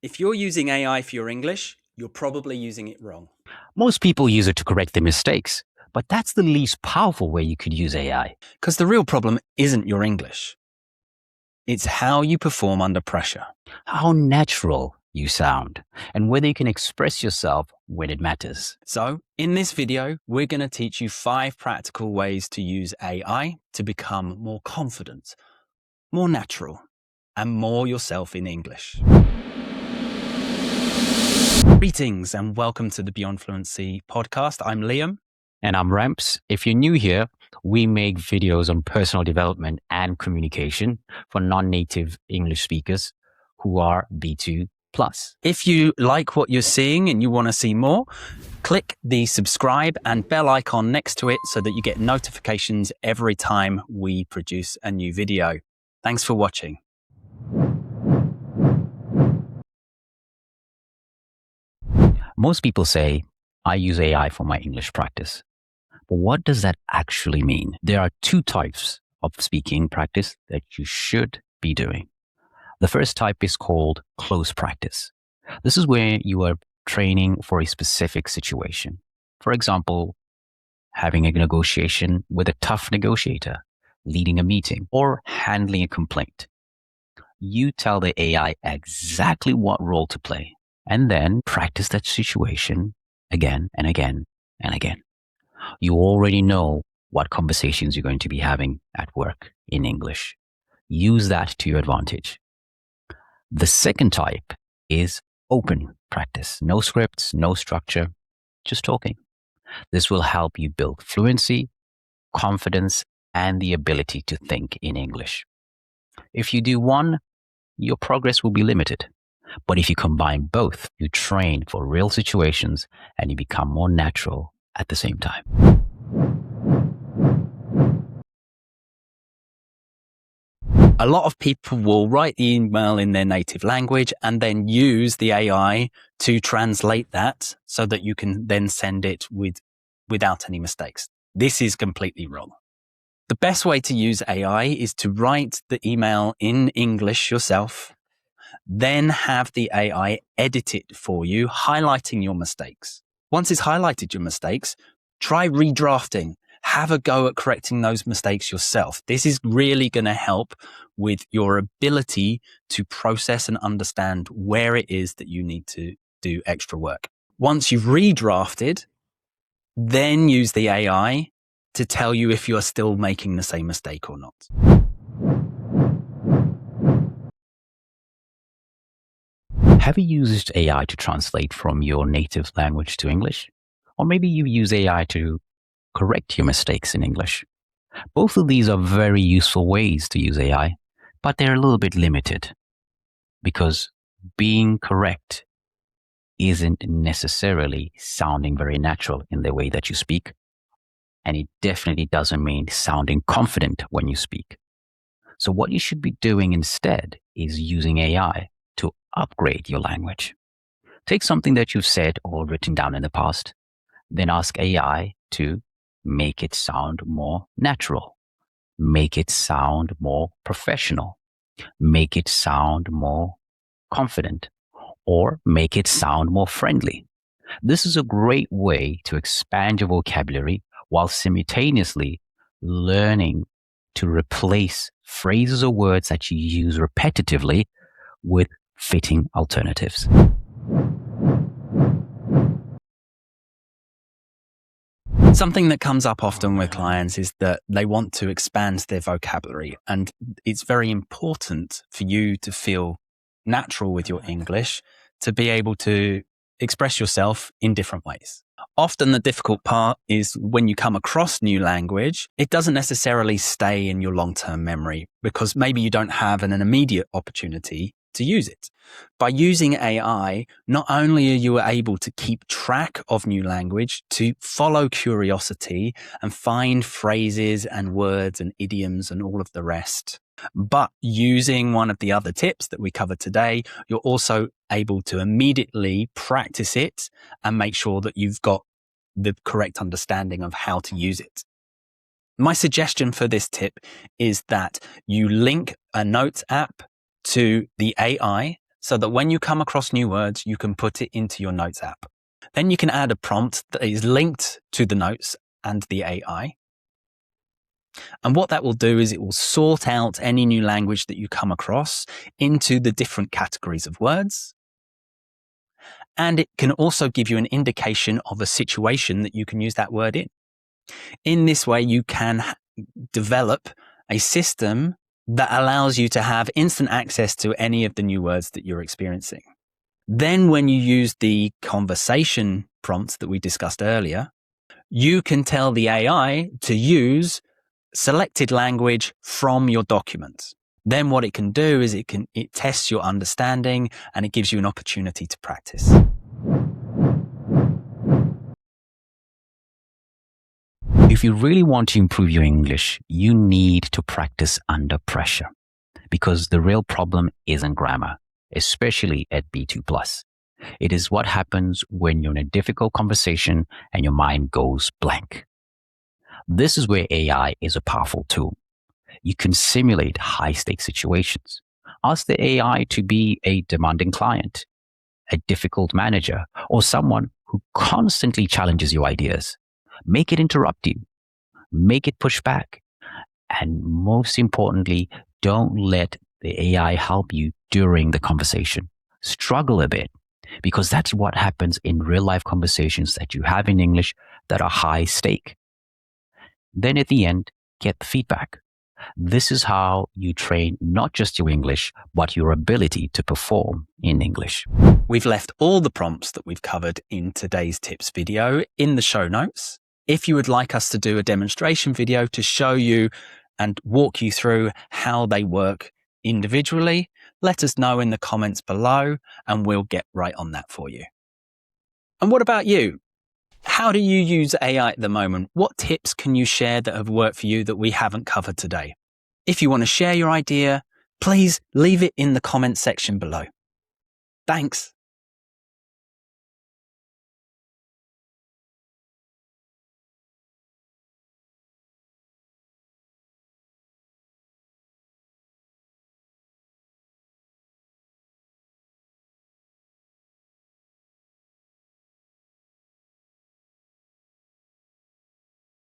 If you're using AI for your English, you're probably using it wrong. Most people use it to correct their mistakes, but that's the least powerful way you could use AI. Because the real problem isn't your English. It's how you perform under pressure. How natural you sound, and whether you can express yourself when it matters. So, in this video, we're going to teach you 5 practical ways to use AI to become more confident, more natural, and more yourself in English. Greetings and welcome to the Beyond Fluency podcast. I'm Liam. And I'm Ramps. If you're new here, we make videos on personal development and communication for non-native English speakers who are B2+. If you like what you're seeing and you want to see more, click the subscribe and bell icon next to it so that you get notifications every time we produce a new video. Thanks for watching. Most people say, I use AI for my English practice. But what does that actually mean? There are 2 types of speaking practice that you should be doing. The first type is called close practice. This is where you are training for a specific situation. For example, having a negotiation with a tough negotiator, leading a meeting, or handling a complaint. You tell the AI exactly what role to play, and then practice that situation again and again and again. You already know what conversations you're going to be having at work in English. Use that to your advantage. The second type is open practice. No scripts, no structure, just talking. This will help you build fluency, confidence, and the ability to think in English. If you do one, your progress will be limited. But if you combine both, you train for real situations and you become more natural at the same time. A lot of people will write the email in their native language and then use the AI to translate that so that you can then send it without any mistakes. This is completely wrong. The best way to use AI is to write the email in English yourself, then have the AI edit it for you, highlighting your mistakes. Once it's highlighted your mistakes, try redrafting. Have a go at correcting those mistakes yourself. This is really going to help with your ability to process and understand where it is that you need to do extra work. Once you've redrafted, then use the AI to tell you if you're still making the same mistake or not. Have you used AI to translate from your native language to English? Or maybe you use AI to correct your mistakes in English. Both of these are very useful ways to use AI, but they're a little bit limited because being correct isn't necessarily sounding very natural in the way that you speak, and it definitely doesn't mean sounding confident when you speak. So what you should be doing instead is using AI to upgrade your language. Take something that you've said or written down in the past, then ask AI to make it sound more natural, make it sound more professional, make it sound more confident, or make it sound more friendly. This is a great way to expand your vocabulary while simultaneously learning to replace phrases or words that you use repetitively with fitting alternatives. Something that comes up often with clients is that they want to expand their vocabulary, and it's very important for you to feel natural with your English to be able to express yourself in different ways. Often the difficult part is when you come across new language, it doesn't necessarily stay in your long-term memory because maybe you don't have an immediate opportunity to use it. By using AI, not only are you able to keep track of new language, to follow curiosity and find phrases and words and idioms and all of the rest, but using one of the other tips that we covered today, you're also able to immediately practice it and make sure that you've got the correct understanding of how to use it. My suggestion for this tip is that you link a notes app to the AI so that when you come across new words, you can put it into your Notes app. Then you can add a prompt that is linked to the Notes and the AI. And what that will do is it will sort out any new language that you come across into the different categories of words. And it can also give you an indication of a situation that you can use that word in. In this way, you can develop a system that allows you to have instant access to any of the new words that you're experiencing. Then when you use the conversation prompts that we discussed earlier, you can tell the AI to use selected language from your documents. Then what it can do is it tests your understanding and it gives you an opportunity to practice. If you really want to improve your English, you need to practice under pressure, because the real problem isn't grammar, especially at B2+. It is what happens when you're in a difficult conversation and your mind goes blank. This is where AI is a powerful tool. You can simulate high-stakes situations. Ask the AI to be a demanding client, a difficult manager, or someone who constantly challenges your ideas. Make it interrupt you. Make it push back. And most importantly, don't let the AI help you during the conversation. Struggle a bit, because that's what happens in real-life conversations that you have in English that are high stake. Then at the end, get the feedback. This is how you train not just your English, but your ability to perform in English. We've left all the prompts that we've covered in today's tips video in the show notes. If you would like us to do a demonstration video to show you and walk you through how they work individually, let us know in the comments below and we'll get right on that for you. And what about you? How do you use AI at the moment? What tips can you share that have worked for you that we haven't covered today? If you want to share your idea, please leave it in the comments section below. Thanks.